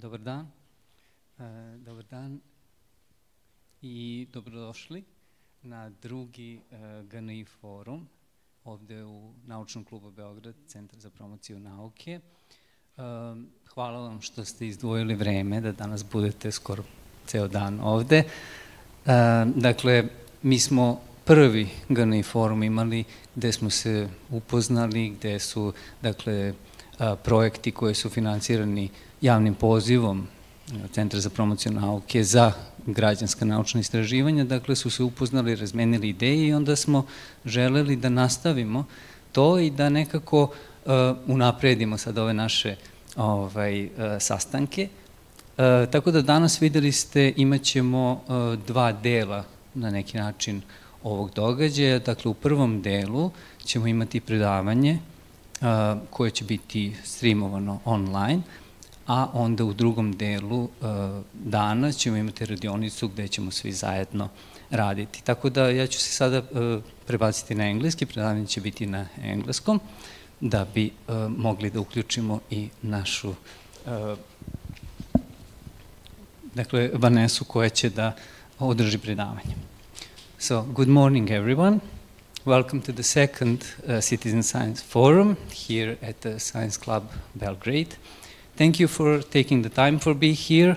Dobar dan. Dobar dan i dobrodošli na drugi GNI forum ovde u Naučnom klubu Beograd, Centar za promociju nauke. Hvala vam što ste izdvojili vreme da danas budete skoro ceo dan ovde. Dakle, mi smo prvi GNI forum imali gde smo se upoznali, gde su, dakle, projekti koji su finansirani javnim pozivom Centra za promociju nauke za građanska naučna istraživanja, dakle su se upoznali, razmenili ideje i onda smo želeli da nastavimo to i da nekako unapredimo sad ove naše sastanke. Tako da danas, videli ste, imat ćemo dva dela na neki način ovog događaja. Dakle, u prvom delu ćemo imati predavanje koje će biti streamovano online, a onda u drugom delu dana ćemo imati radionicu gde ćemo svi zajedno raditi. Tako da ja ću se sada prebaciti na engleski, predavanje će biti na engleskom, da bi mogli da uključimo i našu, dakle, Vanessu koja će da održi predavanje. So, good morning everyone. Welcome to the second Citizen Science Forum here at the Science Club Belgrade. Thank you for taking the time for being here.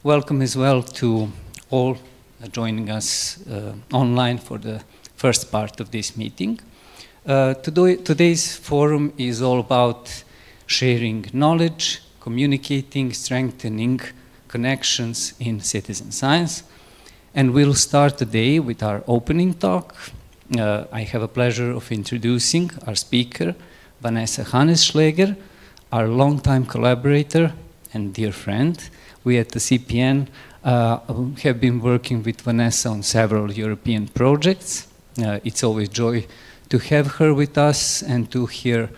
Welcome as well to all joining us online for the first part of this meeting. Today's forum is all about sharing knowledge, communicating, strengthening connections in citizen science. And we'll start today with our opening talk. I have a pleasure of introducing our speaker, Vanessa Hannesschläger, our longtime collaborator and dear friend. We at the CPN have been working with Vanessa on several European projects. It's always joy to have her with us and to hear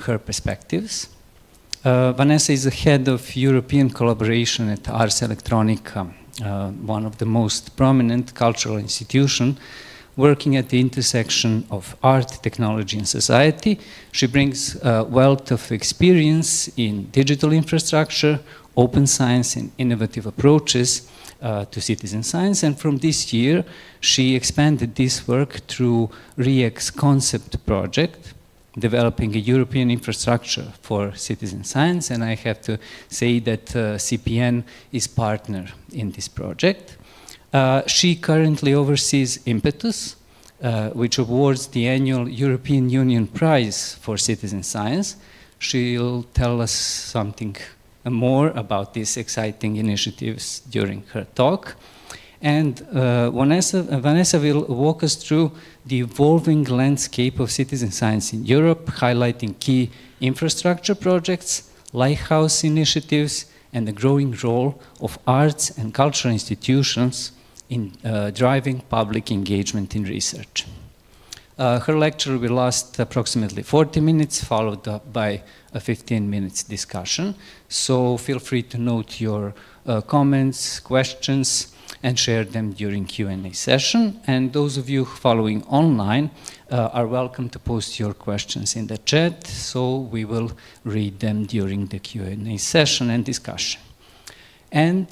her perspectives. Vanessa is the head of European collaboration at Ars Electronica, one of the most prominent cultural institutions working at the intersection of art, technology, and society. She brings a wealth of experience in digital infrastructure, open science, and innovative approaches to citizen science. And from this year, she expanded this work through REAC's concept project, developing a European infrastructure for citizen science. And I have to say that CPN is partner in this project. She currently oversees Impetus, which awards the annual European Union Prize for Citizen Science. She'll tell us something more about these exciting initiatives during her talk. And Vanessa will walk us through the evolving landscape of citizen science in Europe, highlighting key infrastructure projects, lighthouse initiatives, and the growing role of arts and cultural institutions in driving public engagement in research. Her lecture will last approximately 40 minutes, followed by a 15-minute discussion. So feel free to note your comments, questions, and share them during Q&A session. And those of you following online are welcome to post your questions in the chat, so we will read them during the Q&A session and discussion. And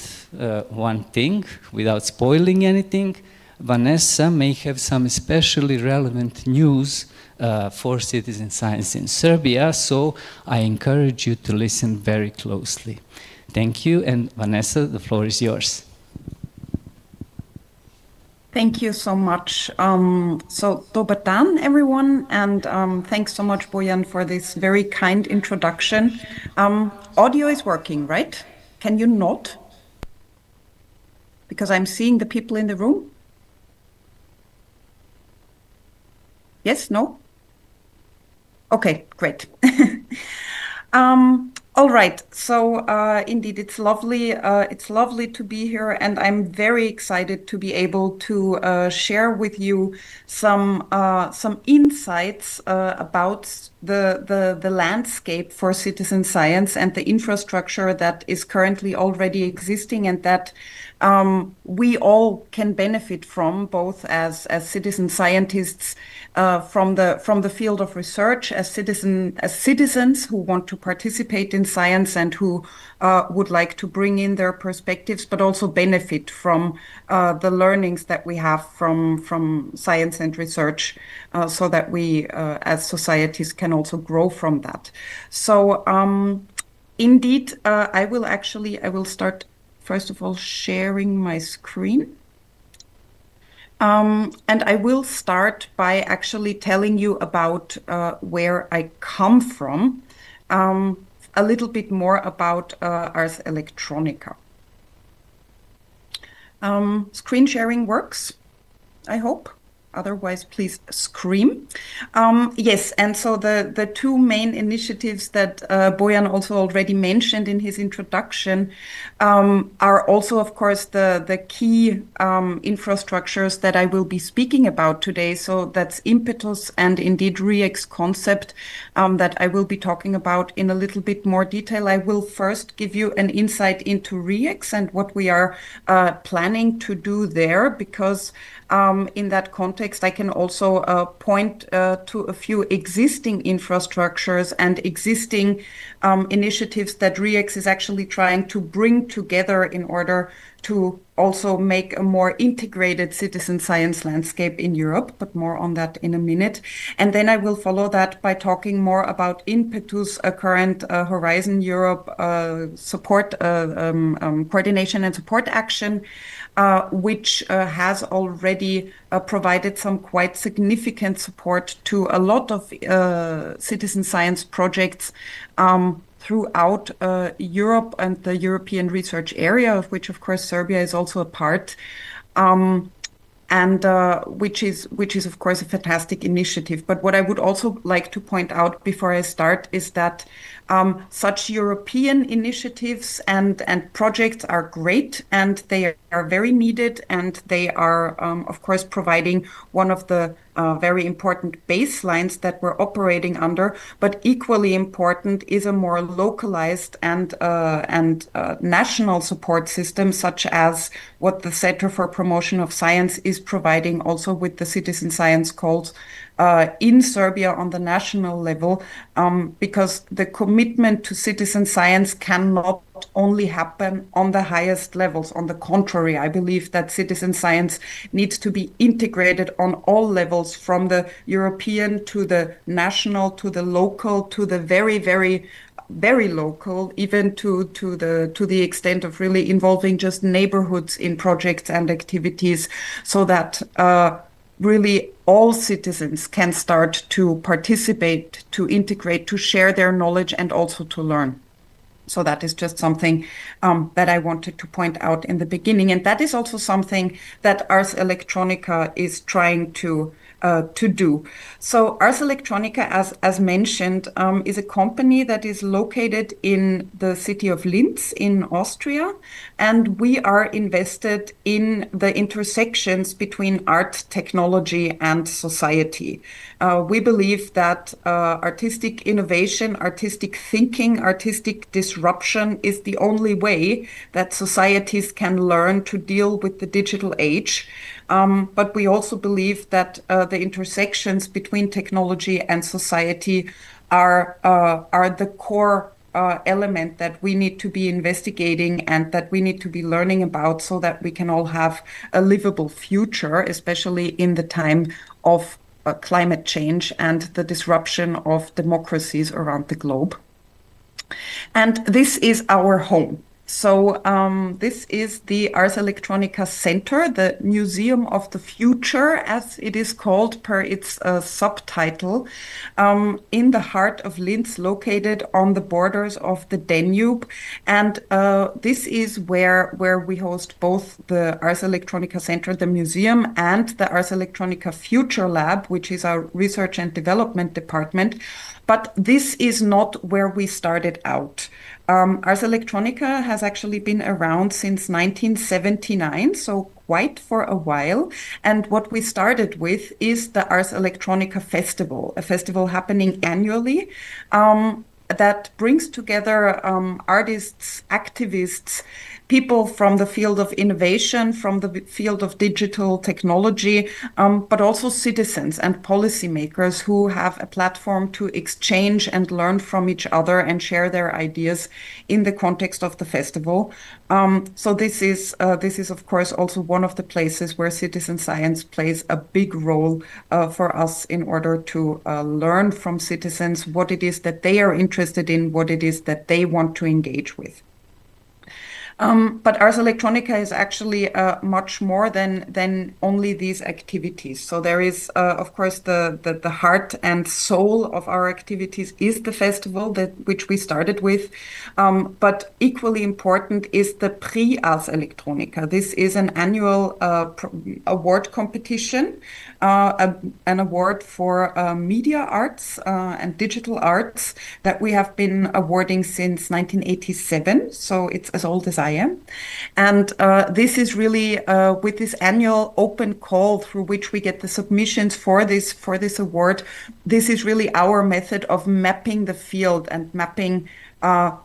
one thing, without spoiling anything, Vanessa may have some especially relevant news for citizen science in Serbia, so I encourage you to listen very closely. Thank you, and Vanessa, the floor is yours. Thank you so much. So, dobar dan, everyone, and thanks so much, Bojan, for this very kind introduction. Audio is working, right? Can you nod? Because I'm seeing the people in the room. Yes, no? Okay, great. All right, so indeed, it's lovely to be here, and I'm very excited to be able to share with you some insights about the landscape for citizen science and the infrastructure that is currently already existing and that we all can benefit from, both as citizen scientists from the field of research, as citizens who want to participate in science and who would like to bring in their perspectives, but also benefit from the learnings that we have from science and research, so that we as societies can also grow from that. So indeed, I will start first of all sharing my screen. And I will start by actually telling you about where I come from, a little bit more about Ars Electronica. Screen sharing works, I hope. Otherwise, please scream. Yes, and so the two main initiatives that Bojan also already mentioned in his introduction are also, of course, the key infrastructures that I will be speaking about today. So that's Impetus and indeed REEx concept that I will be talking about in a little bit more detail. I will first give you an insight into REEx and what we are planning to do there, because in that context, I can also point to a few existing infrastructures and existing initiatives that REEx is actually trying to bring together in order to also make a more integrated citizen science landscape in Europe, but more on that in a minute. And then I will follow that by talking more about Impetus, a current Horizon Europe support coordination and support action, which has already provided some quite significant support to a lot of citizen science projects throughout Europe and the European research area, of which, of course, Serbia is also a part, and which is, of course, a fantastic initiative. But what I would also like to point out before I start is that such European initiatives and projects are great, and they are very needed, and they are, of course, providing one of the very important baselines that we're operating under. But equally important is a more localized and national support system, such as what the Center for Promotion of Science is providing also with the citizen science calls in Serbia on the national level, because the commitment to citizen science cannot only happen on the highest levels. On the contrary, I believe that citizen science needs to be integrated on all levels, from the European to the national to the local to the very, very, very local, even to the extent of really involving just neighborhoods in projects and activities, so that really all citizens can start to participate, to integrate, to share their knowledge, and also to learn. So that is just something that I wanted to point out in the beginning. And that is also something that Ars Electronica is trying to do. So Ars Electronica, as mentioned, is a company that is located in the city of Linz in Austria, and we are invested in the intersections between art, technology, and society. We believe that artistic innovation, artistic thinking, artistic disruption is the only way that societies can learn to deal with the digital age. But we also believe that the intersections between technology and society are the core element that we need to be investigating and that we need to be learning about, so that we can all have a livable future, especially in the time of climate change and the disruption of democracies around the globe. And this is our home. So this is the Ars Electronica Center, the Museum of the Future, as it is called per its subtitle, in the heart of Linz, located on the borders of the Danube. And this is where we host both the Ars Electronica Center, the museum, and the Ars Electronica Future Lab, which is our research and development department. But this is not where we started out. Ars Electronica has actually been around since 1979, so quite for a while. And what we started with is the Ars Electronica Festival, a festival happening annually that brings together artists, activists, people from the field of innovation, from the field of digital technology, but also citizens and policymakers who have a platform to exchange and learn from each other and share their ideas in the context of the festival. So this is of course also one of the places where citizen science plays a big role for us in order to learn from citizens what it is that they are interested in, what it is that they want to engage with. But Ars Electronica is actually much more than only these activities. So there is, of course, the heart and soul of our activities is the festival which we started with. But equally important is the Prix Ars Electronica. This is an annual award competition, an award for media arts and digital arts that we have been awarding since 1987. So it's as old as I am. And this is really with this annual open call through which we get the submissions for this award. This is really our method of mapping the field and mapping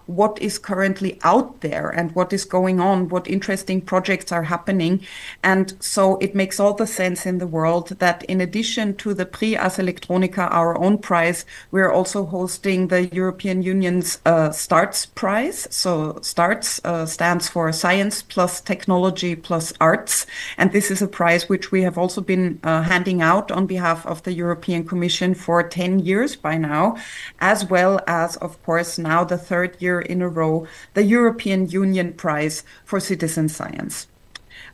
what is currently out there and what is going on, what interesting projects are happening. And so it makes all the sense in the world that in addition to the Prix Ars Electronica, our own prize, we're also hosting the European Union's STARTS prize. So STARTS stands for Science plus Technology plus Arts. And this is a prize which we have also been handing out on behalf of the European Commission for 10 years by now, as well as, of course, now the third year in a row, the European Union Prize for Citizen Science.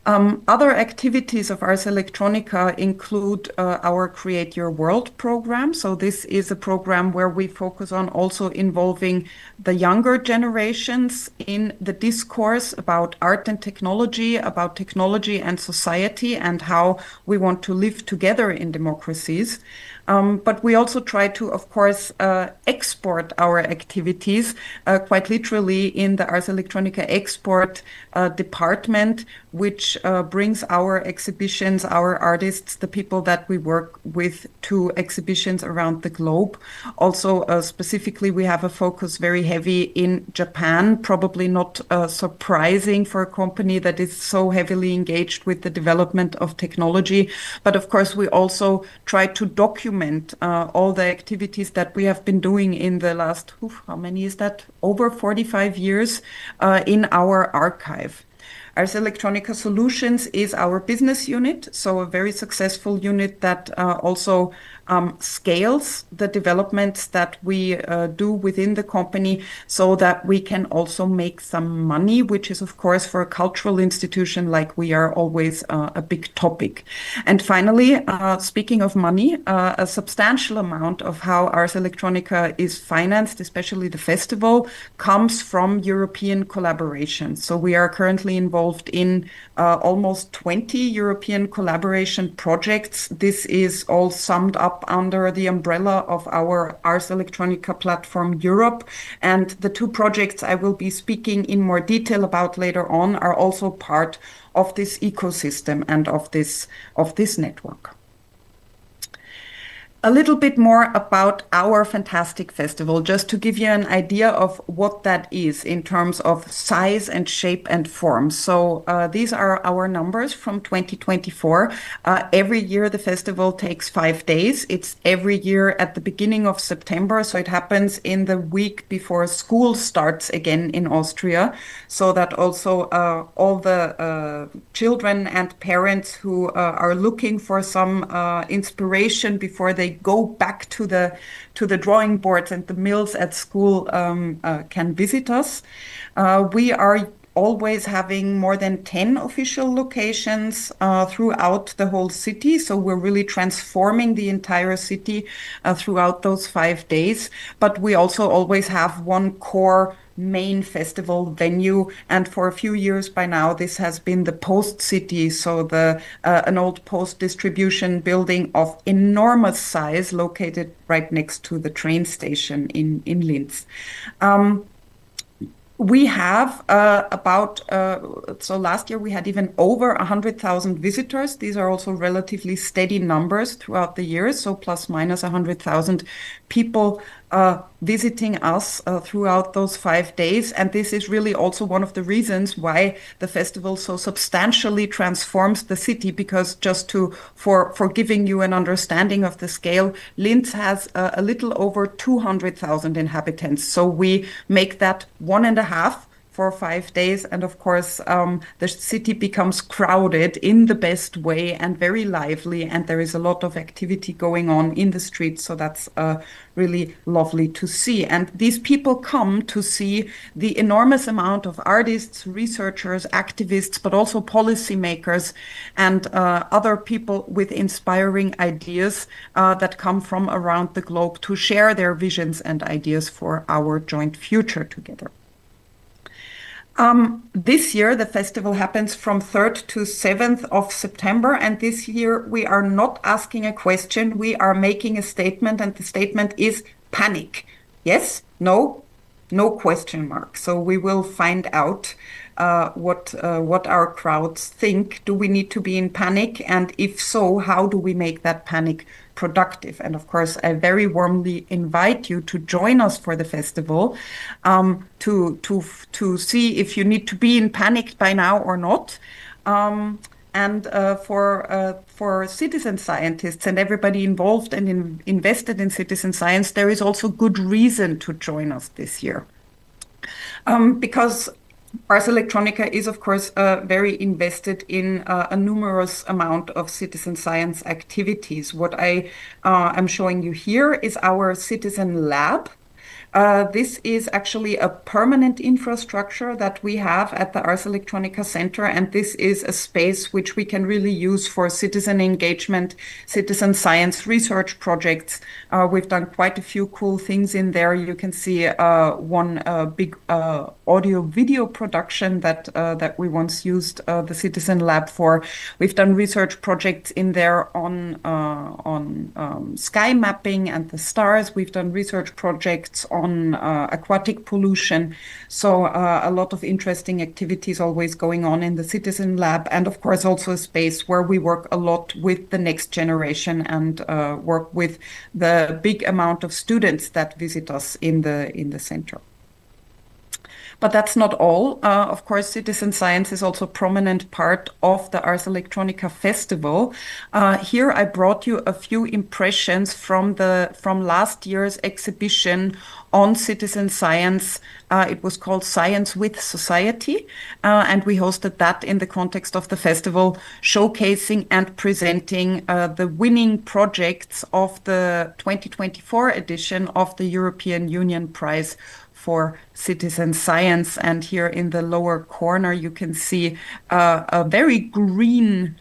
Other activities of Ars Electronica include our Create Your World program. So this is a program where we focus on also involving the younger generations in the discourse about art and technology, about technology and society, and how we want to live together in democracies. But we also try to, of course, export our activities quite literally in the Ars Electronica export department, which brings our exhibitions, our artists, the people that we work with to exhibitions around the globe. Also, specifically, we have a focus very heavy in Japan, probably not surprising for a company that is so heavily engaged with the development of technology. But of course, we also try to document all the activities that we have been doing in the last, how many is that? Over 45 years in our archive. Ars Electronica Solutions is our business unit, so a very successful unit that also scales the developments that we do within the company so that we can also make some money, which is, of course, for a cultural institution like we are, always a big topic. And finally, speaking of money, a substantial amount of how Ars Electronica is financed, especially the festival, comes from European collaboration. So we are currently involved in almost 20 European collaboration projects. This is all summed up under the umbrella of our Ars Electronica platform Europe. And the two projects I will be speaking in more detail about later on are also part of this ecosystem and of this network. A little bit more about our fantastic festival, just to give you an idea of what that is in terms of size and shape and form. So these are our numbers from 2024. Every year the festival takes 5 days. It's every year at the beginning of September. So it happens in the week before school starts again in Austria, so that also all the children and parents who are looking for some inspiration before they go back to the drawing boards and the mills at school can visit us. We are always having more than 10 official locations throughout the whole city. So we're really transforming the entire city throughout those 5 days. But we also always have one core main festival venue, and for a few years by now this has been the Post City, so an old post distribution building of enormous size located right next to the train station in Linz. We have so last year we had even over 100,000 visitors. These are also relatively steady numbers throughout the years, so plus minus 100,000 people visiting us throughout those 5 days. And this is really also one of the reasons why the festival so substantially transforms the city, because just for giving you an understanding of the scale, Linz has a little over 200,000 inhabitants. So we make that 1.5 for 5 days. And of course, the city becomes crowded in the best way and very lively. And there is a lot of activity going on in the streets. So that's really lovely to see. And these people come to see the enormous amount of artists, researchers, activists, but also policymakers and other people with inspiring ideas that come from around the globe to share their visions and ideas for our joint future together. This year, the festival happens from 3rd to 7th of September. And this year, we are not asking a question. We are making a statement. And the statement is panic. Yes? No? No question mark. So we will find out what our crowds think. Do we need to be in panic? And if so, how do we make that panic productive? And of course, I very warmly invite you to join us for the festival, to see if you need to be in panic by now or not. And for citizen scientists and everybody involved and invested in citizen science, there is also good reason to join us this year. Because Ars Electronica is, of course, very invested in a numerous amount of citizen science activities. What I am showing you here is our citizen lab. This is actually a permanent infrastructure that we have at the Ars Electronica Center, and this is a space which we can really use for citizen engagement, citizen science research projects. We've done quite a few cool things in there. You can see one big audio-video production that we once used the citizen lab for. We've done research projects in there on sky mapping and the stars. We've done research projects on aquatic pollution. So a lot of interesting activities always going on in the citizen lab, and of course also a space where we work a lot with the next generation and work with the big amount of students that visit us in the center. But that's not all. Of course, citizen science is also a prominent part of the Ars Electronica Festival. Here I brought you a few impressions from last year's exhibition on citizen science. It was called Science with Society, and we hosted that in the context of the festival, showcasing and presenting the winning projects of the 2024 edition of the European Union Prize for citizen science. And here in the lower corner, you can see a very green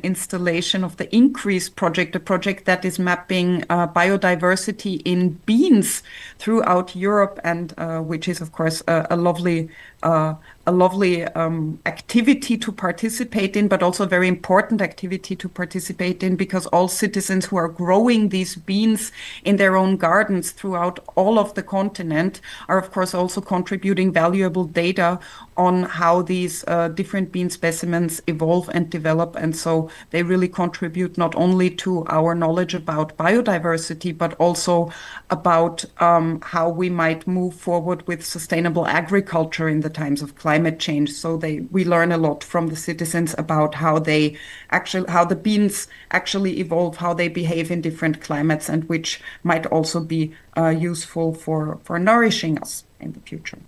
installation of the INCREASE project, a project that is mapping biodiversity in beans throughout Europe, and which is, of course, a lovely activity to participate in, but also a very important activity to participate in, because all citizens who are growing these beans in their own gardens throughout all of the continent are, of course, also contributing valuable data on how these different bean specimens evolve and develop. And so they really contribute not only to our knowledge about biodiversity, but also about how we might move forward with sustainable agriculture in the times of climate change. So we learn a lot from the citizens about how the beans actually evolve, how they behave in different climates, and which might also be useful for nourishing us in the future.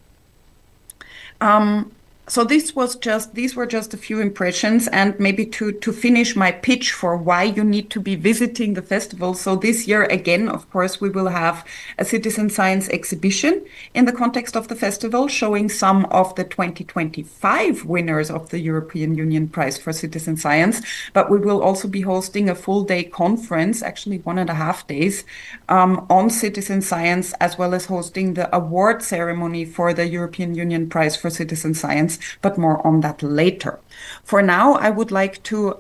So these were just a few impressions, and maybe to finish my pitch for why you need to be visiting the festival. So this year, again, of course, we will have a citizen science exhibition in the context of the festival, showing some of the 2025 winners of the European Union Prize for Citizen Science. But we will also be hosting a full-day conference, actually 1.5 days, on citizen science, as well as hosting the award ceremony for the European Union Prize for Citizen Science. science, but more on that later. For now, I would like to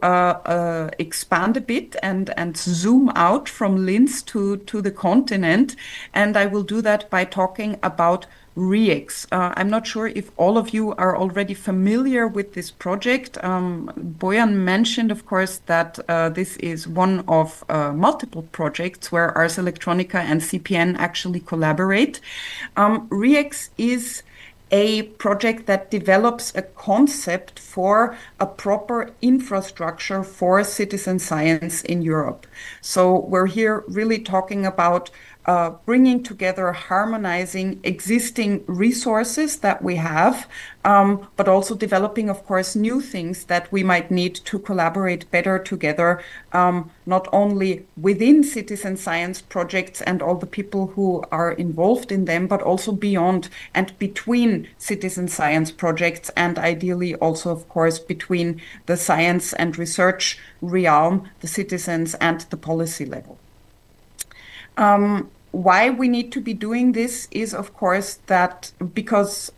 expand a bit and zoom out from Linz to the continent, and I will do that by talking about REEx. I'm not sure if all of you are already familiar with this project. Bojan mentioned, of course, that this is one of multiple projects where Ars Electronica and CPN actually collaborate. REEx is a project that develops a concept for a proper infrastructure for citizen science in Europe. So we're here really talking about bringing together, harmonizing existing resources that we have, but also developing, of course, new things that we might need to collaborate better together, not only within citizen science projects and all the people who are involved in them, but also beyond and between citizen science projects, and ideally also, of course, between the science and research realm, the citizens, and the policy level. Why we need to be doing this is, of course, that because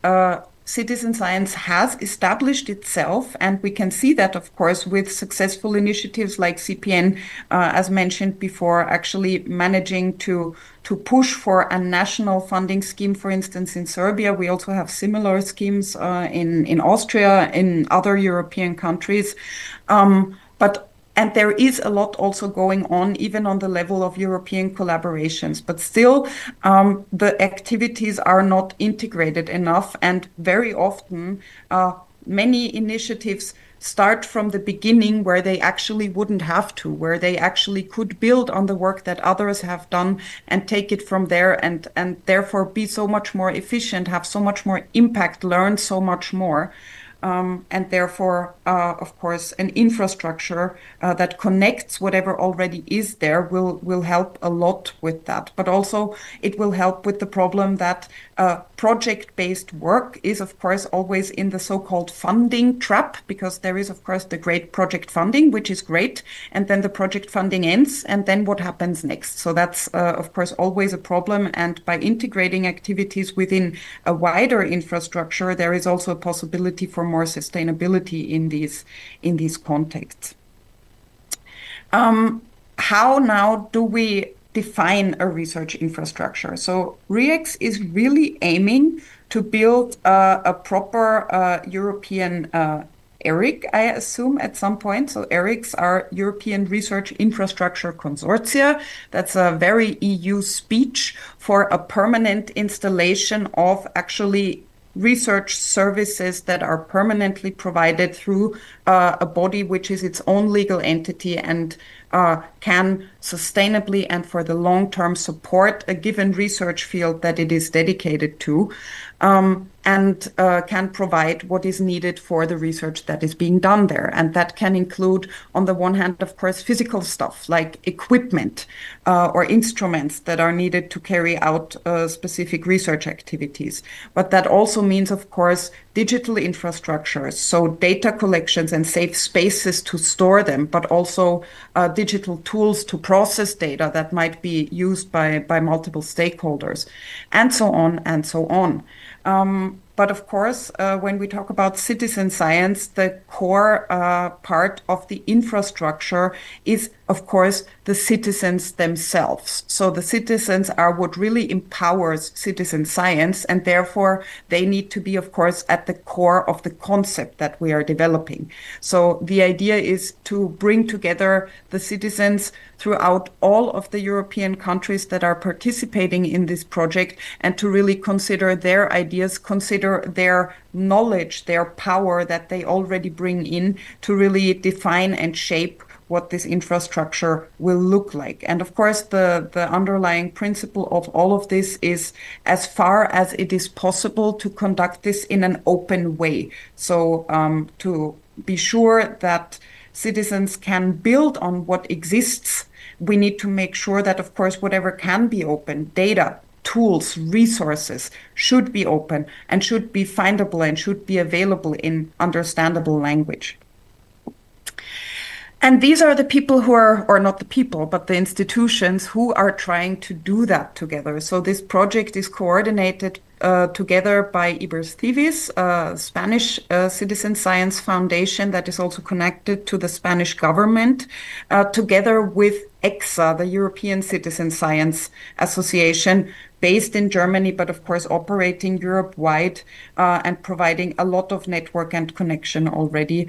citizen science has established itself, and we can see that, of course, with successful initiatives like CPN, as mentioned before, actually managing to push for a national funding scheme, for instance, in Serbia. We also have similar schemes in Austria, in other European countries. And there is a lot also going on, even on the level of European collaborations. But still, the activities are not integrated enough. And very often, many initiatives start from the beginning where they actually wouldn't have to, where they actually could build on the work that others have done and take it from there, and therefore be so much more efficient, have so much more impact, learn so much more. And therefore, of course, an infrastructure that connects whatever already is there will help a lot with that. But also, it will help with the problem that project-based work is, of course, always in the so-called funding trap, because there is, of course, the great project funding, which is great, and then the project funding ends, and then what happens next? So that's, of course, always a problem. And by integrating activities within a wider infrastructure, there is also a possibility for more sustainability in these contexts. How now do we define a research infrastructure? So REEx is really aiming to build a proper European ERIC, I assume, at some point. So ERICs are European Research Infrastructure Consortia. That's a very EU speech for a permanent installation of actually research services that are permanently provided through a body which is its own legal entity and can sustainably and for the long term support a given research field that it is dedicated to, and can provide what is needed for the research that is being done there. And that can include, on the one hand, of course, physical stuff like equipment or instruments that are needed to carry out specific research activities. But that also means, of course, digital infrastructures, so data collections and safe spaces to store them, but also digital tools to process data that might be used by multiple stakeholders, and so on and so on. But of course, when we talk about citizen science, the core part of the infrastructure is, of course, the citizens themselves. So the citizens are what really empowers citizen science, and therefore they need to be, of course, at the core of the concept that we are developing. So the idea is to bring together the citizens throughout all of the European countries that are participating in this project, and to really consider their ideas, consider their knowledge, their power that they already bring in to really define and shape what this infrastructure will look like. And of course, the underlying principle of all of this is, as far as it is possible, to conduct this in an open way. So to be sure that citizens can build on what exists, we need to make sure that, of course, whatever can be open, data, tools, resources, should be open and should be findable and should be available in understandable language. And these are the people who are, or not the people, but the institutions who are trying to do that together. So this project is coordinated together by Iberstivis, a Spanish citizen science foundation that is also connected to the Spanish government, together with EXA, the European Citizen Science Association, based in Germany, but of course operating Europe-wide and providing a lot of network and connection already.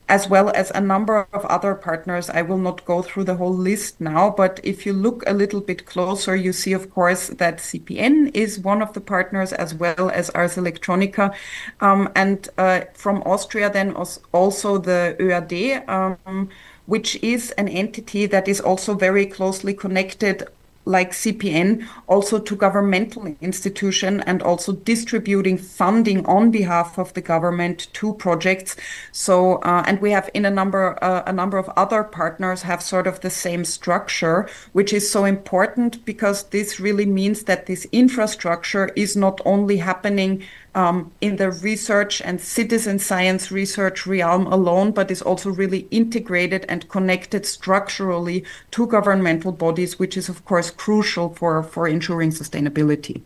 As well as a number of other partners. I will not go through the whole list now, but if you look a little bit closer, you see, of course, that CPN is one of the partners, as well as Ars Electronica. And from Austria, then also the ÖAD, which is an entity that is also very closely connected, like CPN, also to governmental institution and also distributing funding on behalf of the government to projects. So, and we have in a number of other partners have sort of the same structure, which is so important because this really means that this infrastructure is not only happening in the research and citizen science research realm alone, but is also really integrated and connected structurally to governmental bodies, which is, of course, crucial for ensuring sustainability.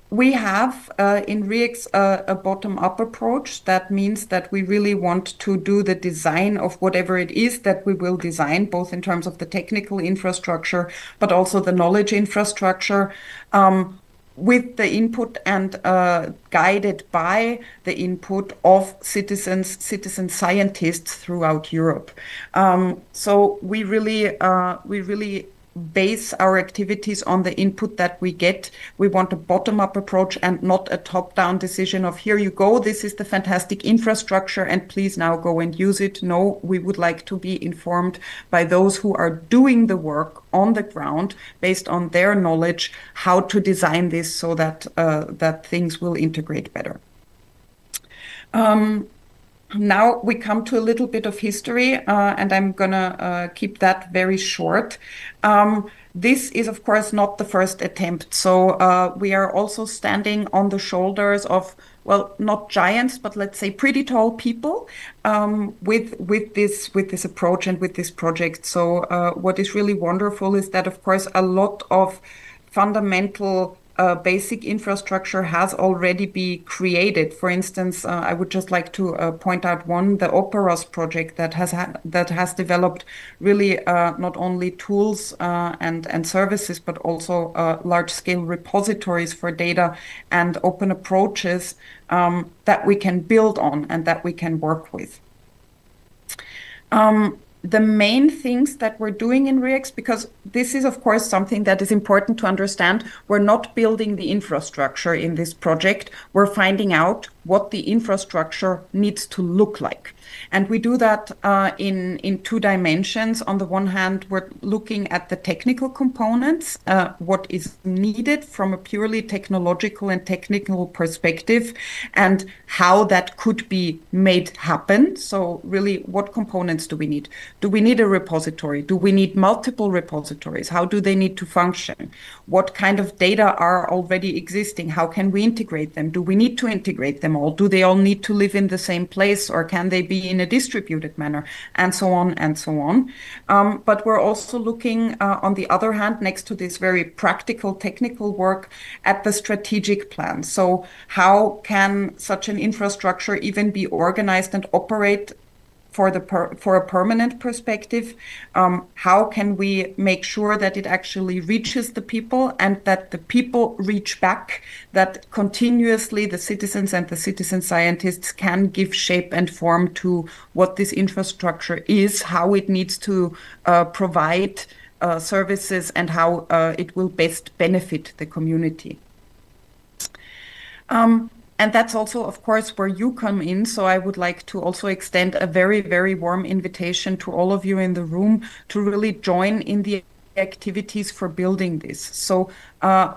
We have in REEx a bottom-up approach. That means that we really want to do the design of whatever it is that we will design, both in terms of the technical infrastructure, but also the knowledge infrastructure, with the input and guided by the input of citizen scientists throughout Europe. So we really base our activities on the input that we get. We want a bottom-up approach and not a top-down decision of, here you go, this is the fantastic infrastructure and please now go and use it. No, we would like to be informed by those who are doing the work on the ground based on their knowledge, how to design this so that that things will integrate better. Now we come to a little bit of history, and I'm gonna keep that very short. This is, of course, not the first attempt. So we are also standing on the shoulders of, well, not giants, but let's say pretty tall people with this approach and with this project. So what is really wonderful is that, of course, a lot of fundamental basic infrastructure has already been created. For instance, I would just like to point out one, the Operos project that has developed really not only tools and services, but also large-scale repositories for data and open approaches that we can build on and that we can work with. The main things that we're doing in REEx, because this is, of course, something that is important to understand, we're not building the infrastructure in this project. We're finding out what the infrastructure needs to look like. And we do that in two dimensions. On the one hand, we're looking at the technical components, what is needed from a purely technological and technical perspective, and how that could be made happen. So really, what components do we need? Do we need a repository? Do we need multiple repositories? How do they need to function? What kind of data are already existing? How can we integrate them? Do we need to integrate them all? Do they all need to live in the same place, or can they be in a distributed manner? And so on and so on. But we're also looking, on the other hand, next to this very practical technical work, at the strategic plan. So how can such an infrastructure even be organized and operate for a permanent perspective? How can we make sure that it actually reaches the people and that the people reach back, that continuously the citizens and the citizen scientists can give shape and form to what this infrastructure is, how it needs to provide services, and how it will best benefit the community. And that's also, of course, where you come in. So I would like to also extend a very, very warm invitation to all of you in the room to really join in the activities for building this. So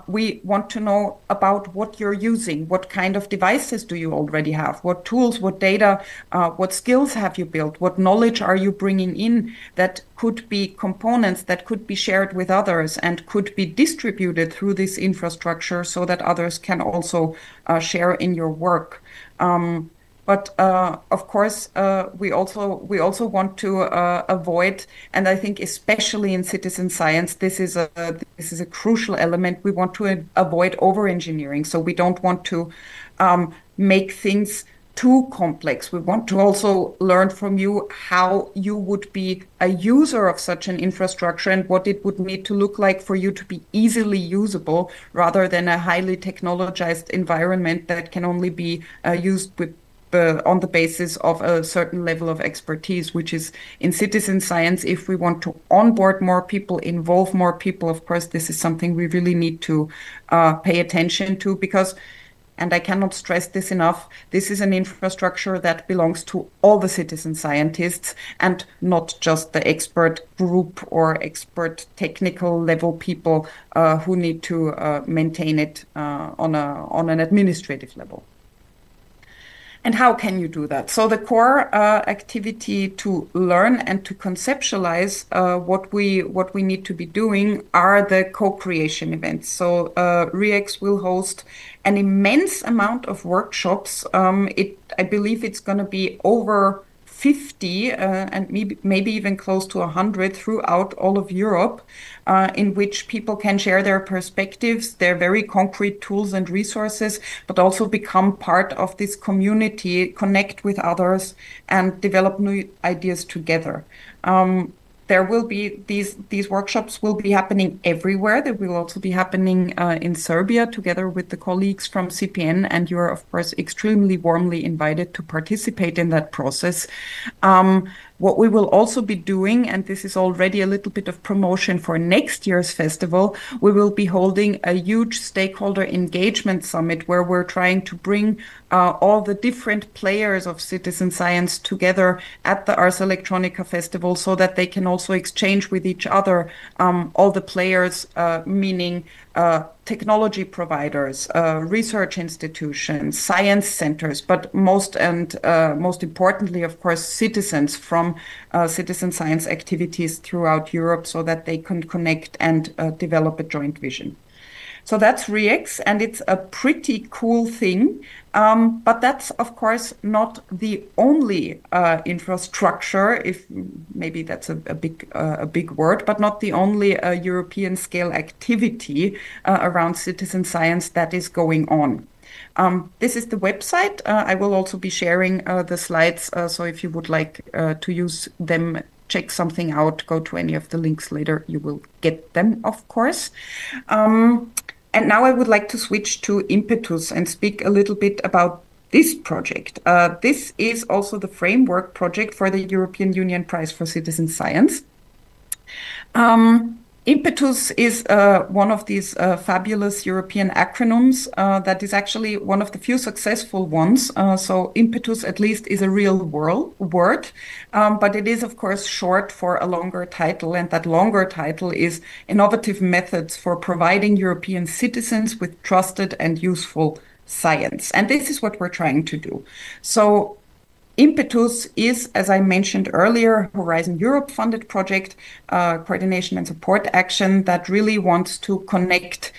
we want to know about what you're using. What kind of devices do you already have? What tools, what data, what skills have you built? What knowledge are you bringing in that could be components that could be shared with others and could be distributed through this infrastructure so that others can also share in your work? But of course, we also want to avoid, and I think especially in citizen science, this is a crucial element. We want to avoid over-engineering. So we don't want to make things too complex. We want to also learn from you how you would be a user of such an infrastructure and what it would need to look like for you to be easily usable, rather than a highly technologized environment that can only be used with on the basis of a certain level of expertise, which is in citizen science. If we want to onboard more people, involve more people, of course, this is something we really need to pay attention to, because, and I cannot stress this enough, this is an infrastructure that belongs to all the citizen scientists and not just the expert group or expert technical level people who need to maintain it on an administrative level. And how can you do that? So the core activity to learn and to conceptualize what we need to be doing are the co-creation events. So REEx will host an immense amount of workshops. I believe it's going to be over 50 and maybe even close to 100 throughout all of Europe, in which people can share their perspectives, their very concrete tools and resources, but also become part of this community, connect with others, and develop new ideas together. There will be these workshops will be happening everywhere. They will also be happening in Serbia together with the colleagues from CPN, and you are, of course, extremely warmly invited to participate in that process. What we will also be doing, and this is already a little bit of promotion for next year's festival, we will be holding a huge stakeholder engagement summit where we're trying to bring all the different players of citizen science together at the Ars Electronica Festival, so that they can also exchange with each other, all the players, meaning technology providers, research institutions, science centers, but most importantly, of course, citizens from citizen science activities throughout Europe, so that they can connect and develop a joint vision. So that's REEx, and it's a pretty cool thing. But that's, of course, not the only infrastructure, if maybe that's a big word, but not the only European scale activity around citizen science that is going on. This is the website. I will also be sharing the slides, so if you would like to use them, check something out, go to any of the links later, you will get them, of course. And now I would like to switch to Impetus and speak a little bit about this project. This is also the framework project for the European Union Prize for Citizen Science. Impetus is one of these fabulous European acronyms that is actually one of the few successful ones. So Impetus at least is a real word, but it is of course short for a longer title, and that longer title is Innovative Methods for Providing European Citizens with Trusted and Useful Science. And this is what we're trying to do. So Impetus is, as I mentioned earlier, Horizon Europe funded project, coordination and support action that really wants to connect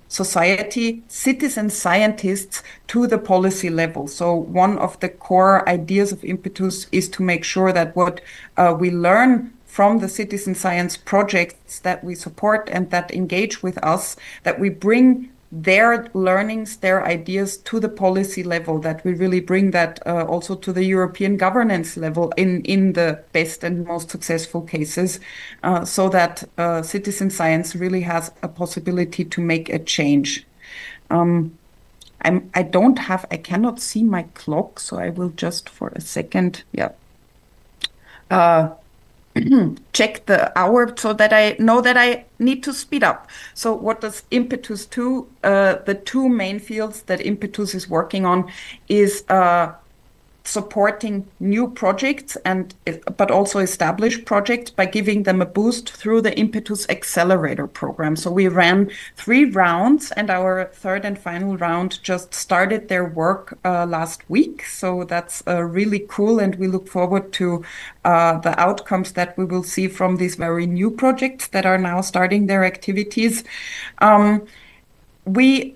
society, citizen scientists to the policy level. So one of the core ideas of Impetus is to make sure that what we learn from the citizen science projects that we support and that engage with us, that we bring their learnings, their ideas to the policy level, that we really bring that also to the European governance level in the best and most successful cases, so that citizen science really has a possibility to make a change. I cannot see my clock, so I will just for a second, check the hour so that I know that I need to speed up. So what does Impetus do? The two main fields that Impetus is working on is supporting new projects but also established projects by giving them a boost through the Impetus Accelerator program. So we ran 3 rounds, and our third and final round just started their work last week. So that's really cool, and we look forward to the outcomes that we will see from these very new projects that are now starting their activities. We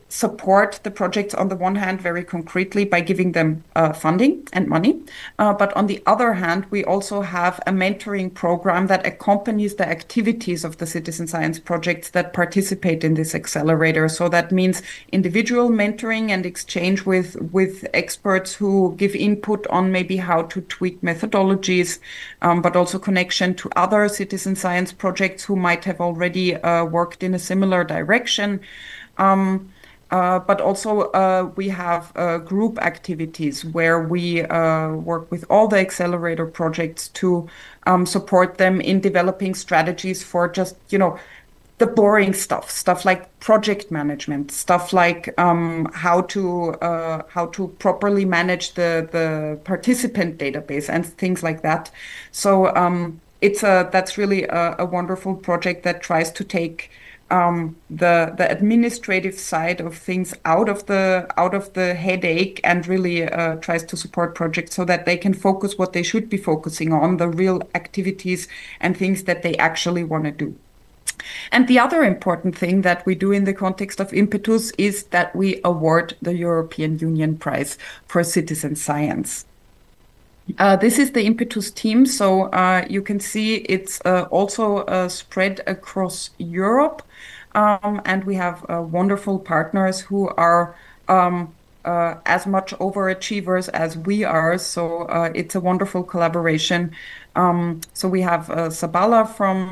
support the projects on the one hand very concretely by giving them funding and money. But on the other hand, we also have a mentoring program that accompanies the activities of the citizen science projects that participate in this accelerator. So that means individual mentoring and exchange with experts who give input on maybe how to tweak methodologies, but also connection to other citizen science projects who might have already worked in a similar direction. But also we have group activities where we work with all the accelerator projects to support them in developing strategies for just, the boring stuff like project management, stuff like how to properly manage the participant database and things like that. So that's really a wonderful project that tries to take the administrative side of things out of the headache and really tries to support projects so that they can focus what they should be focusing on, the real activities and things that they actually want to do. And the other important thing that we do in the context of Impetus is that we award the European Union Prize for Citizen Science. This is the Impetus team, so you can see it's also spread across Europe, and we have wonderful partners who are as much overachievers as we are, so it's a wonderful collaboration. So we have Sabala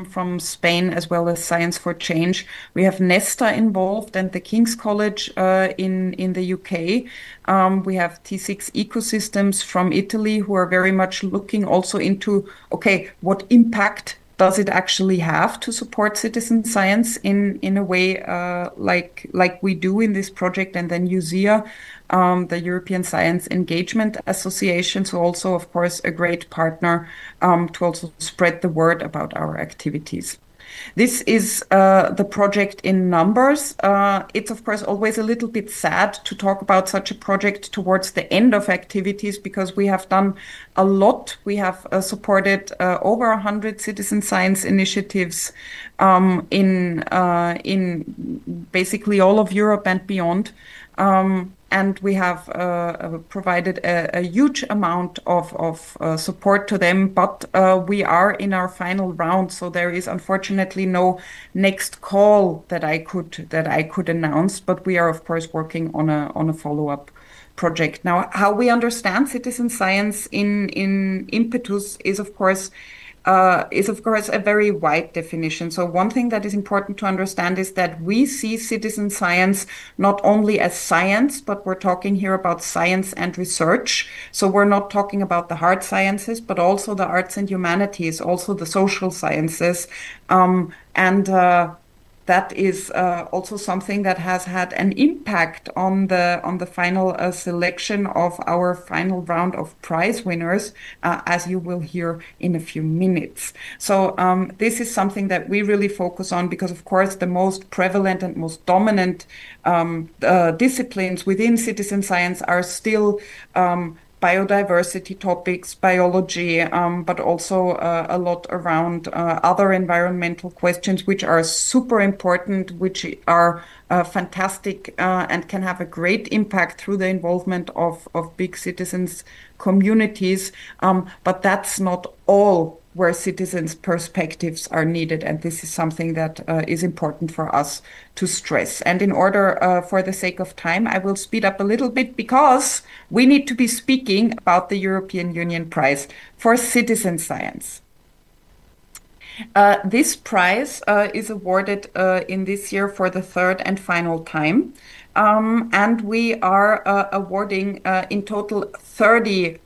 from Spain, as well as Science for Change. We have Nesta involved and the King's College in the UK. We have T6 Ecosystems from Italy, who are very much looking also into, okay, what impact does it actually have to support citizen science in a way like we do in this project? And then USEA, the European Science Engagement Association, so also, of course, a great partner to also spread the word about our activities. This is the project in numbers. It's, of course, always a little bit sad to talk about such a project towards the end of activities because we have done a lot. We have supported over 100 citizen science initiatives in basically all of Europe and beyond. And we have provided a huge amount of support to them, but we are in our final round, so there is unfortunately no next call that I could announce. But we are, of course, working on a follow-up project. Now, how we understand citizen science in Impetus is, of course, a very wide definition. So one thing that is important to understand is that we see citizen science not only as science, but we're talking here about science and research. So we're not talking about the hard sciences, but also the arts and humanities, also the social sciences. That is also something that has had an impact on the final selection of our final round of prize winners, as you will hear in a few minutes. So this is something that we really focus on because, of course, the most prevalent and most dominant disciplines within citizen science are still biodiversity topics, biology, but also a lot around other environmental questions, which are super important, which are fantastic and can have a great impact through the involvement of big citizens communities. But that's not all where citizens' perspectives are needed. And this is something that is important for us to stress. And in order, for the sake of time, I will speed up a little bit because we need to be speaking about the European Union Prize for Citizen Science. This prize is awarded in this year for the third and final time. And we are awarding in total 30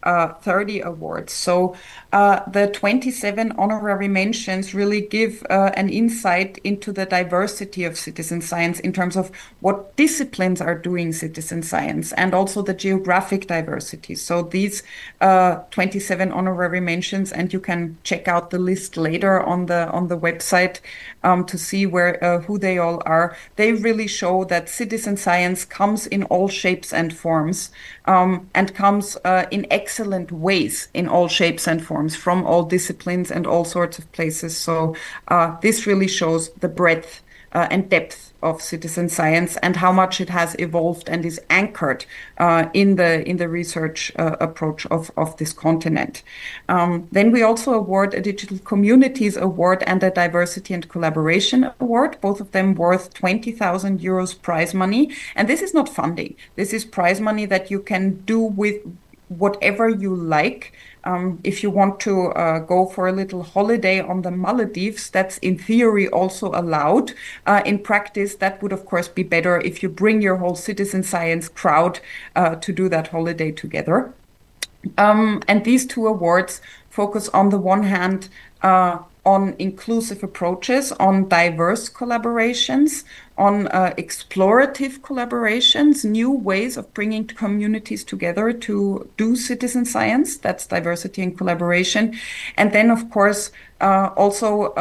awards. So the 27 honorary mentions really give an insight into the diversity of citizen science in terms of what disciplines are doing citizen science and also the geographic diversity. So these 27 honorary mentions, and you can check out the list later on the website to see who they all are. They really show that citizen science comes in all shapes and forms, and comes in excellent ways in all shapes and forms from all disciplines and all sorts of places. So this really shows the breadth and depth of citizen science, and how much it has evolved and is anchored in the research approach of this continent. Then we also award a Digital Communities Award and a Diversity and Collaboration Award, both of them worth 20,000 euros prize money. And this is not funding. This is prize money that you can do with whatever you like. If you want to go for a little holiday on the Maldives, that's in theory also allowed. In practice, that would of course be better if you bring your whole citizen science crowd to do that holiday together. And these two awards focus on the one hand on inclusive approaches, on diverse collaborations, on explorative collaborations, new ways of bringing communities together to do citizen science. That's diversity and collaboration. And then, of course, also,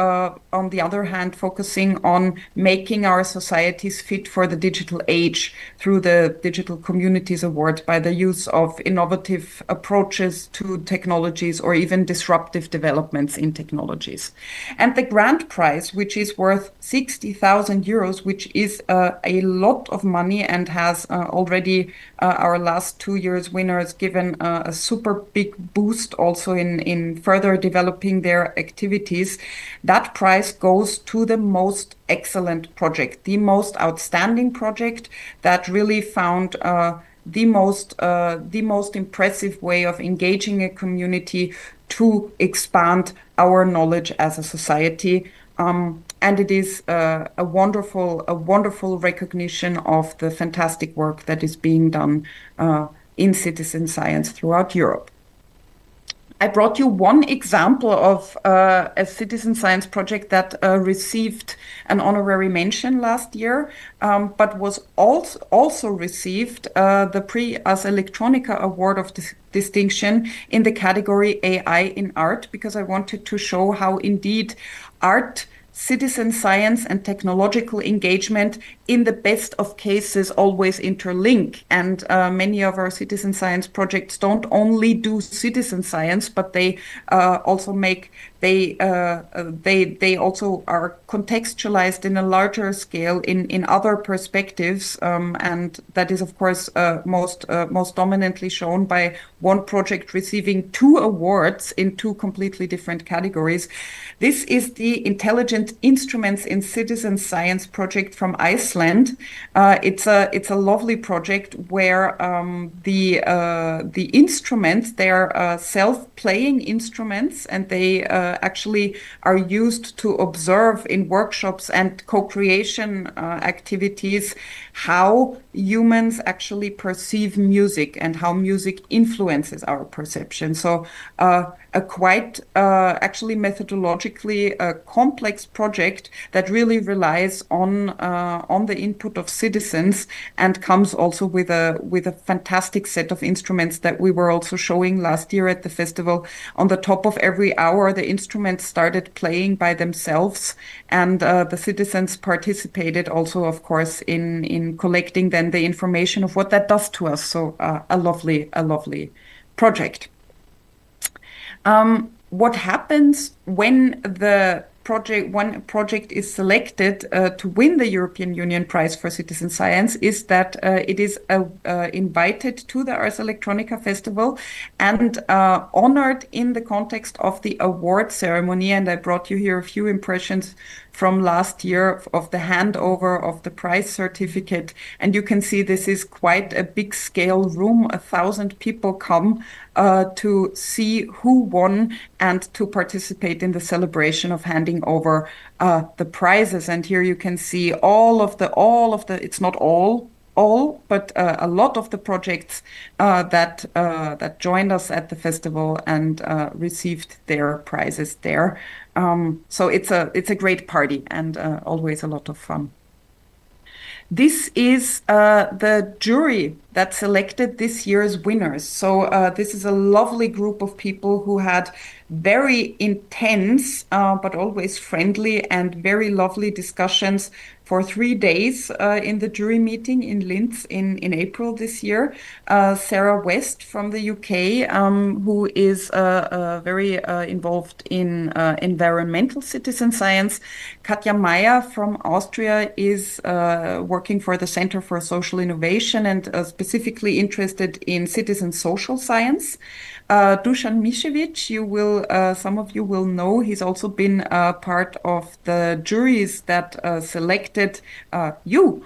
on the other hand, focusing on making our societies fit for the digital age through the Digital Communities Award by the use of innovative approaches to technologies or even disruptive developments in technologies. And the grand prize, which is worth 60,000 euros, which is a lot of money and has already our last 2 years winners given a super big boost also in further developing their activities. That prize goes to the most excellent project, the most outstanding project that really found the most impressive way of engaging a community to expand our knowledge as a society. And it is a wonderful recognition of the fantastic work that is being done in citizen science throughout Europe. I brought you one example of a citizen science project that received an honorary mention last year, but was also received the Pre-As Electronica Award of Distinction in the category AI in Art, because I wanted to show how indeed art, citizen science and technological engagement in the best of cases always interlink. And many of our citizen science projects don't only do citizen science, but they also they also are contextualized in a larger scale in other perspectives. And that is, of course, most dominantly shown by one project receiving 2 awards in 2 completely different categories. This is the Intelligent Instruments in Citizen Science project from Iceland. It's a lovely project where the instruments, they are self-playing instruments, and they actually are used to observe in workshops and co-creation activities how humans actually perceive music and how music influences our perception. So a quite actually methodologically complex project that really relies on the input of citizens, and comes also with a fantastic set of instruments that we were also showing last year at the festival. On the top of every hour, the instruments started playing by themselves, and the citizens participated also, of course, in collecting then the information of what that does to us. So a lovely project. What happens when one project is selected to win the European Union Prize for Citizen Science is that it is invited to the Ars Electronica Festival and honored in the context of the award ceremony. And I brought you here a few impressions from last year of the handover of the prize certificate. And you can see this is quite a big scale room. 1,000 people come to see who won and to participate in the celebration of handing over the prizes. And here you can see all of the, it's not all, but a lot of the projects that joined us at the festival and received their prizes there. So it's a great party and always a lot of fun. This is the jury that selected this year's winners. So this is a lovely group of people who had very intense, but always friendly and very lovely discussions for 3 days in the jury meeting in Linz in April this year. Sarah West from the UK, who is very involved in environmental citizen science. Katja Meyer from Austria is working for the Center for Social Innovation and specifically interested in citizen social science. Dusan Mišević, some of you will know, he's also been part of the juries that selected you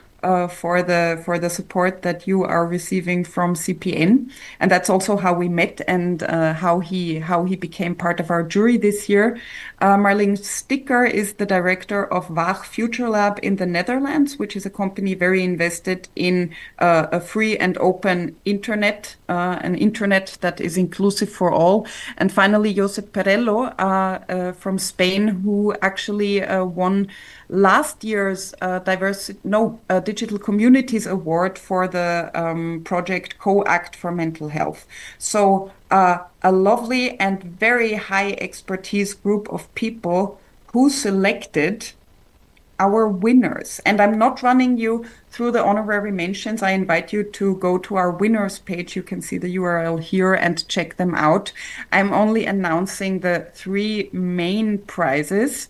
for the support that you are receiving from CPN, and that's also how we met and how he became part of our jury this year. Marleen Sticker is the director of Waag Future Lab in the Netherlands, which is a company very invested in a free and open internet, an internet that is inclusive for all. And finally, Josep Perello from Spain, who actually won last year's Digital Communities Award for the project Co-Act for Mental Health. So a lovely and very high expertise group of people who selected our winners. And I'm not running you through the honorary mentions. I invite you to go to our winners page. You can see the URL here and check them out. I'm only announcing the 3 main prizes.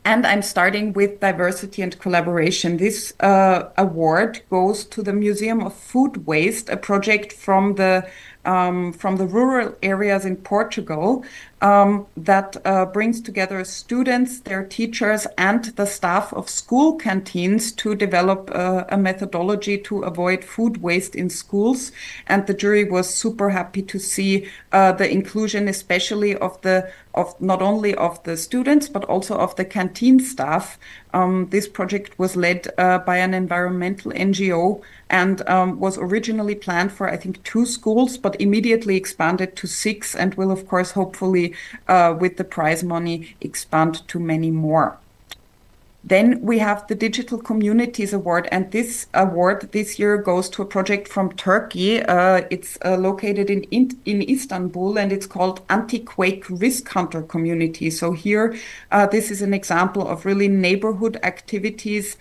And I'm starting with diversity and collaboration. This award goes to the Museum of Food Waste, a project from the rural areas in Portugal that brings together students, their teachers, and the staff of school canteens to develop a methodology to avoid food waste in schools. And the jury was super happy to see the inclusion, especially of not only of the students, but also of the canteen staff. This project was led by an environmental NGO and was originally planned for, I think, 2 schools, but immediately expanded to 6 and will, of course, hopefully, with the prize money, expand to many more. Then we have the Digital Communities Award, and this award this year goes to a project from Turkey. It's located in Istanbul, and it's called Anti-Quake Risk Hunter Community. So here, this is an example of really neighborhood activities.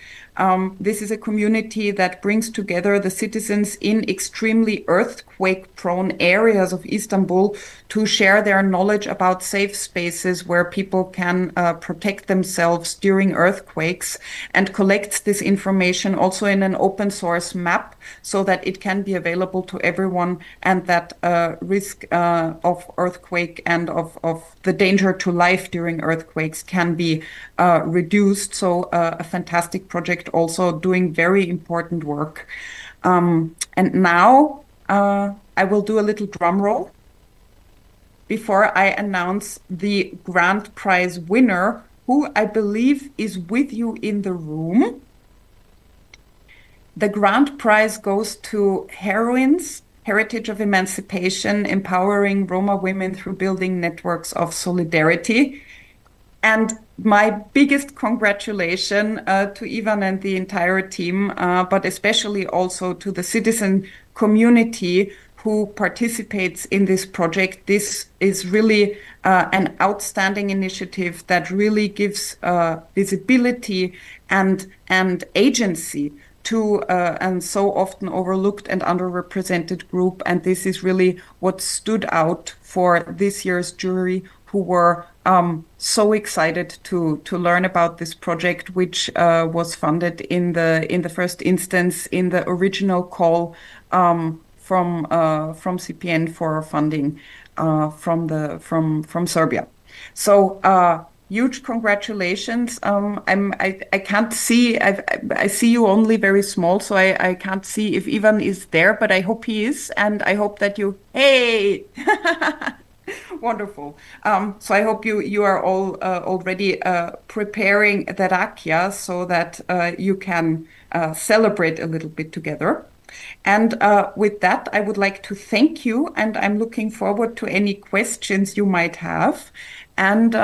This is a community that brings together the citizens in extremely earthquake-prone areas of Istanbul to share their knowledge about safe spaces where people can protect themselves during earthquakes, and collects this information also in an open source map so that it can be available to everyone, and that risk of earthquake and of the danger to life during earthquakes can be reduced. So a fantastic project, also doing very important work. And now I will do a little drum roll before I announce the grand prize winner, who I believe is with you in the room. The grand prize goes to Heroines, Heritage of Emancipation, Empowering Roma Women Through Building Networks of Solidarity. And my biggest congratulation to Ivan and the entire team, but especially also to the citizen community who participates in this project. This is really an outstanding initiative that really gives visibility and agency to and so often overlooked and underrepresented group. And this is really what stood out for this year's jury, who were so excited to learn about this project, which was funded in the first instance in the original call from CPN for funding from Serbia. So huge congratulations. I can't see, I see you only very small, so I can't see if Ivan is there, but I hope he is, and I hope that you, hey! Wonderful. So I hope you are all already preparing the rakia so that you can celebrate a little bit together. And with that, I would like to thank you, and I'm looking forward to any questions you might have. And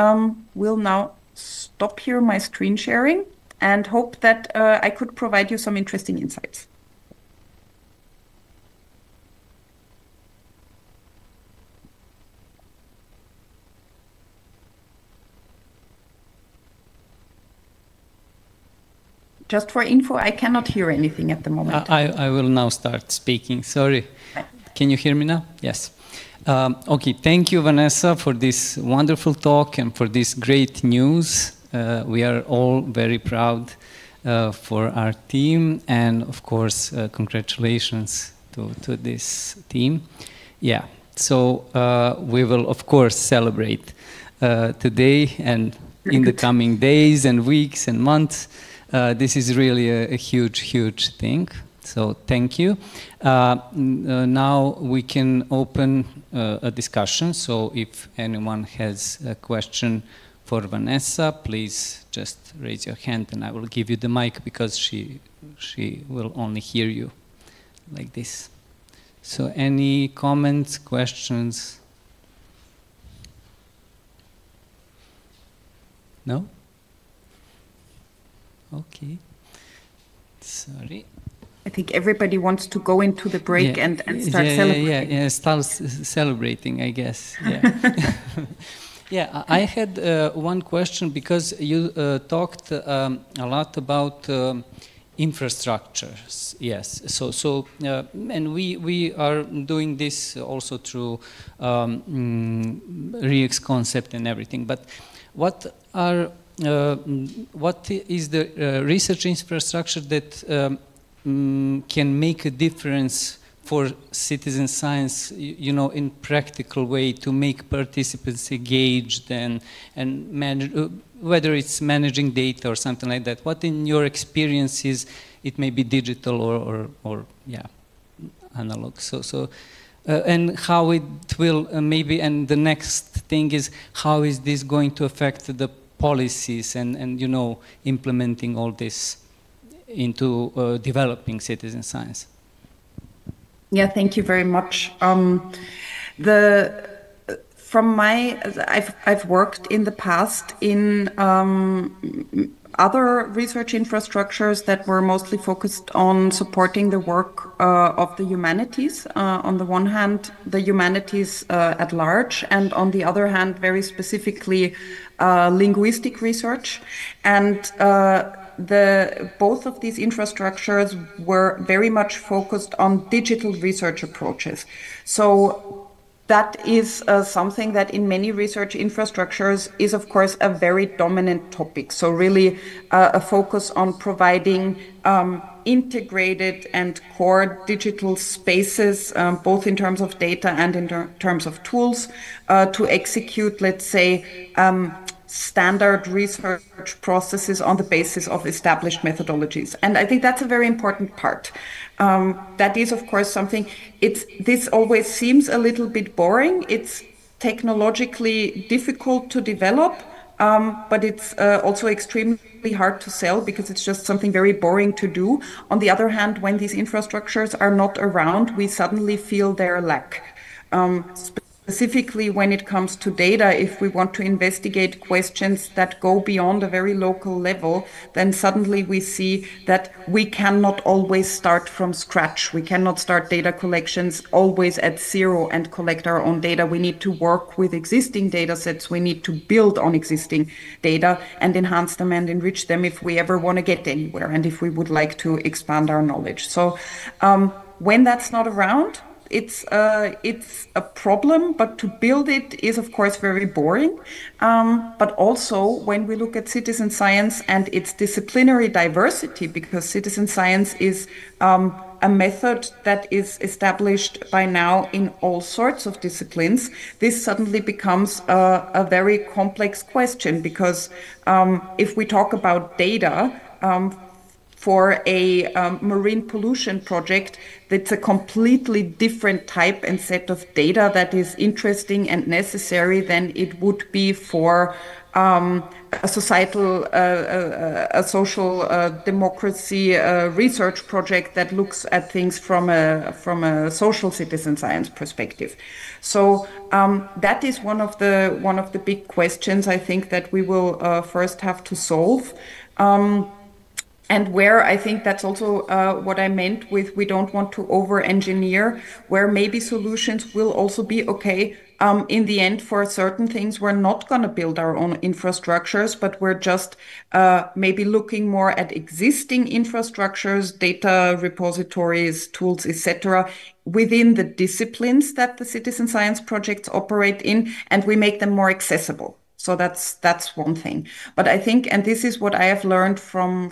we'll now stop here my screen sharing and hope that I could provide you some interesting insights. Just for info, I cannot hear anything at the moment. I will now start speaking. Sorry. Can you hear me now? Yes. Okay, thank you, Vanessa, for this wonderful talk and for this great news. We are all very proud for our team, and of course, congratulations to this team. Yeah, so we will, of course, celebrate today and in the coming days and weeks and months. This is really a huge, huge thing. So thank you. Now we can open a discussion. So if anyone has a question for Vanessa, please just raise your hand and I will give you the mic, because she will only hear you like this. So any comments, questions? No? Okay. Sorry. I think everybody wants to go into the break and start celebrating. Yeah, start celebrating, I guess. Yeah. Yeah, I had one question, because you talked a lot about infrastructures. Yes, so and we are doing this also through REX concept and everything. But what is the research infrastructure that can make a difference for citizen science, you know, in practical way, to make participants engaged and manage, whether it's managing data or something like that? What in your experience is, it may be digital or yeah, analog. So and how it will maybe, and the next thing is, how is this going to affect the policies and you know, implementing all this into developing citizen science? Yeah, thank you very much. I've worked in the past in other research infrastructures that were mostly focused on supporting the work of the humanities. On the one hand, the humanities at large, and on the other hand, very specifically linguistic research. And both of these infrastructures were very much focused on digital research approaches. So that is something that in many research infrastructures is, of course, a very dominant topic. So really a focus on providing integrated and core digital spaces, both in terms of data and in terms of tools, to execute, let's say, standard research processes on the basis of established methodologies. And I think that's a very important part. That is, of course, something, this always seems a little bit boring. It's technologically difficult to develop, but it's also extremely hard to sell, because it's just something very boring to do. On the other hand, when these infrastructures are not around, we suddenly feel their lack. Specifically when it comes to data, if we want to investigate questions that go beyond a very local level, then suddenly we see that we cannot always start from scratch. We cannot start data collections always at zero and collect our own data. We need to work with existing data sets. We need to build on existing data and enhance them and enrich them if we ever want to get anywhere and if we would like to expand our knowledge. So when that's not around, it's a problem, but to build it is, of course, very boring. But also, when we look at citizen science and its disciplinary diversity, because citizen science is a method that is established by now in all sorts of disciplines, this suddenly becomes a very complex question, because if we talk about data, for a marine pollution project, that's a completely different type and set of data that is interesting and necessary than it would be for a societal, a social democracy research project that looks at things from a social citizen science perspective. So that is one of the big questions I think that we will first have to solve. And where I think that's also what I meant with we don't want to over-engineer, where maybe solutions will also be, okay, in the end, for certain things, we're not going to build our own infrastructures, but we're just maybe looking more at existing infrastructures, data repositories, tools, etc., within the disciplines that the citizen science projects operate in, and we make them more accessible. So that's one thing. But I think, and this is what I have learned from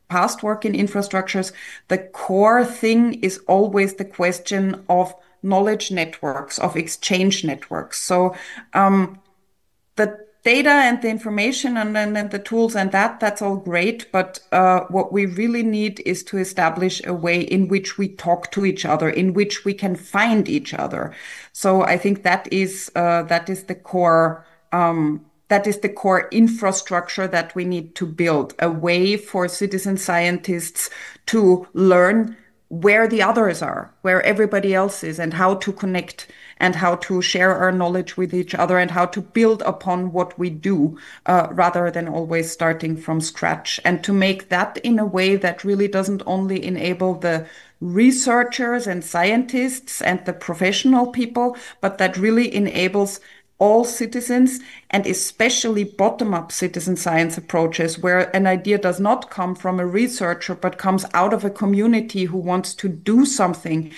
past work in infrastructures, the core thing is always the question of knowledge networks, of exchange networks. So the data and the information and then the tools and that's all great. But what we really need is to establish a way in which we talk to each other, in which we can find each other. So I think that is the core. That is the core infrastructure that we need to build, a way for citizen scientists to learn where the others are, where everybody else is, and how to connect and how to share our knowledge with each other and how to build upon what we do, rather than always starting from scratch. And to make that in a way that really doesn't only enable the researchers and scientists and the professional people, but that really enables all citizens, and especially bottom-up citizen science approaches, where an idea does not come from a researcher, but comes out of a community who wants to do something,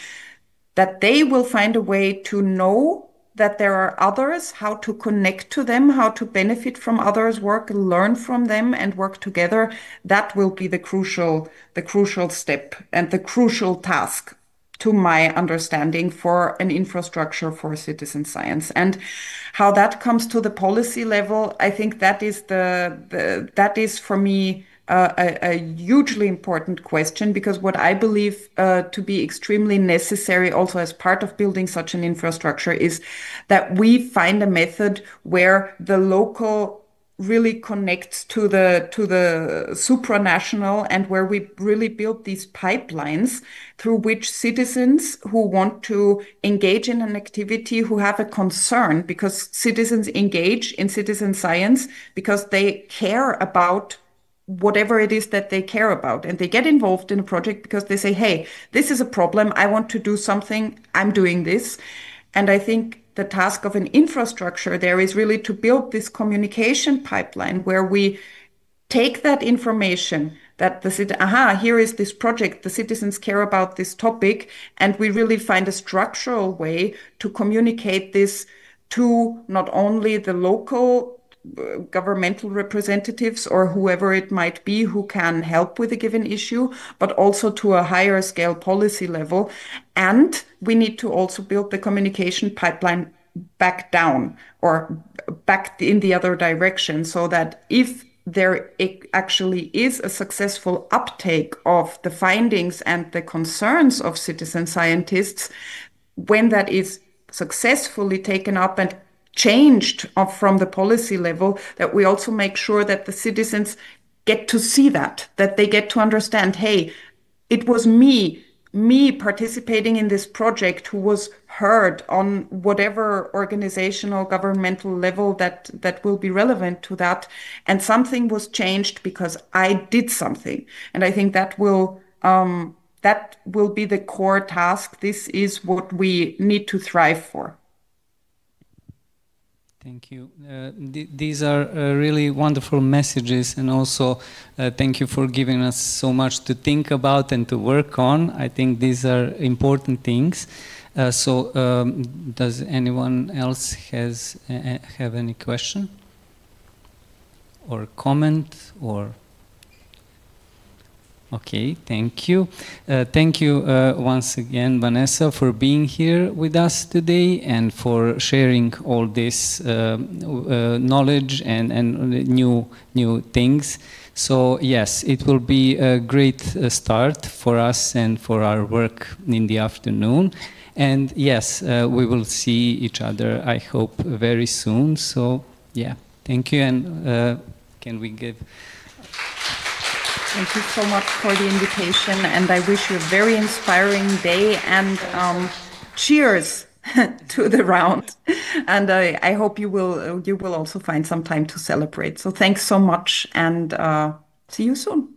that they will find a way to know that there are others, how to connect to them, how to benefit from others' work, learn from them, and work together. That will be the crucial step and the crucial task, to my understanding, for an infrastructure for citizen science. And how that comes to the policy level, I think that is that is for me a hugely important question, because what I believe to be extremely necessary also as part of building such an infrastructure is that we find a method where the local really connects to the supranational, and where we really build these pipelines through which citizens who want to engage in an activity, who have a concern, because citizens engage in citizen science because they care about whatever it is that they care about, and they get involved in a project because they say, hey, this is a problem, I want to do something, I'm doing this. And I think the task of an infrastructure there is really to build this communication pipeline where we take that information that here is this project, the citizens care about this topic, and we really find a structural way to communicate this to not only the local governmental representatives or whoever it might be who can help with a given issue, but also to a higher scale policy level. And we need to also build the communication pipeline back down, or back in the other direction, so that if there actually is a successful uptake of the findings and the concerns of citizen scientists, when that is successfully taken up and changed from the policy level, that we also make sure that the citizens get to see that they get to understand, hey, it was me participating in this project who was heard on whatever organizational governmental level that will be relevant to that, and something was changed because I did something. And I think that will be the core task. This is what we need to thrive for. Thank you. These are really wonderful messages, and also thank you for giving us so much to think about and to work on. I think these are important things. Does anyone else have any question or comment or? Okay, thank you. Thank you once again, Vanessa, for being here with us today and for sharing all this knowledge and new things. So yes, it will be a great start for us and for our work in the afternoon. And yes, we will see each other, I hope, very soon. So yeah, thank you. And can we give... Thank you so much for the invitation, and I wish you a very inspiring day, and cheers to the round. And I hope you will also find some time to celebrate. So thanks so much, and see you soon.